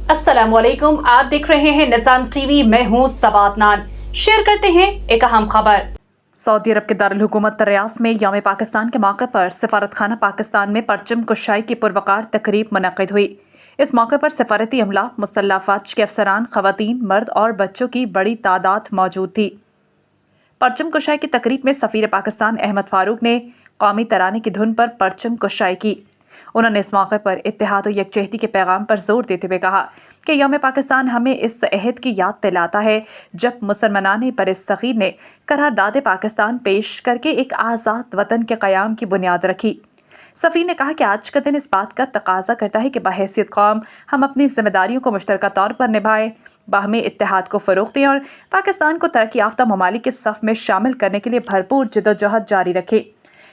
अस्सलाम वालेकुम, आप देख रहे हैं निज़ाम टीवी। मैं हूं सबात नान। शेयर करते हैं एक अहम खबर। सऊदी अरब के दारुल हुकूमत रियाद में यौम पाकिस्तान के मौके पर सफारत खाना पाकिस्तान में परचम कुशाई की पुरवकार तकरीब मुनक्किद हुई। इस मौके पर सफारती अमला, मुसल्लह फ़ौज के अफसरान, ख़वातीन, मर्द और बच्चों की बड़ी तादाद मौजूद थी। परचम कुशाई की तकरीब में सफ़ीर पाकिस्तान अहमद फ़ारूक ने कौमी तराने की धुन पर परचम कुशाई की। उन्होंने इस मौके पर इत्तेहाद और यकजहती के पैगाम पर जोर देते हुए कहा कि यौम पाकिस्तान हमें इस अहद की याद दिलाता है जब मुसलमानान बरसग़ीर ने करारदाद पाकिस्तान पेश करके एक आज़ाद वतन के क़याम की बुनियाद रखी। सफ़ीर ने कहा कि आज का दिन इस बात का तकाजा करता है कि बहैसियत कौम हम अपनी जिम्मेदारियों को मुश्तरका तौर पर निभाएं, बाहमी इत्तेहाद को फ़रोग़ दें और पाकिस्तान को तरक्की याफ्ता ममालिक के सफ़ में शामिल करने के लिए भरपूर जद्दोजहद जारी रखें।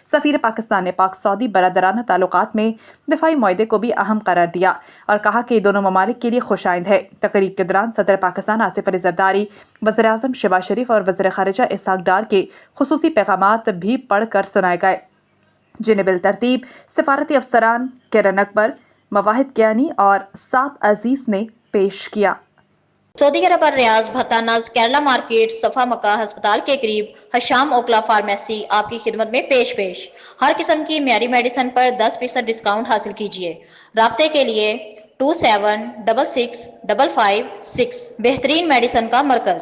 सफ़ीर पाकिस्तान ने पाक सऊदी बरदराना ताल्लुकात में दिफाई मुआहदे को भी अहम करार दिया और कहा कि दोनों ममालिक के लिए खुशाइंद है। तकरीब के दौरान सदर पाकिस्तान आसिफ अली ज़रदारी, वज़ीर आज़म शहबाज शरीफ और वज़ीर ख़ारिजा इसहाक़ डार के खुसूसी पैगामात भी पढ़ कर सुनाए गए, जिन्हें बिलतरतीब सफारती अफसरान किरण अकबर, मवाहिद कियानी और साद अजीज़ ने पेश किया। सऊदी अरब और रियाज भत्तानज केरला मार्केट सफा मक्का अस्पताल के करीब हशाम ओकला फार्मेसी आपकी खिदमत में पेश हर किस्म की म्यारी मेडिसिन पर 10% डिस्काउंट हासिल कीजिए। राब्ते के लिए 27665556 बेहतरीन मेडिसिन का मरकज।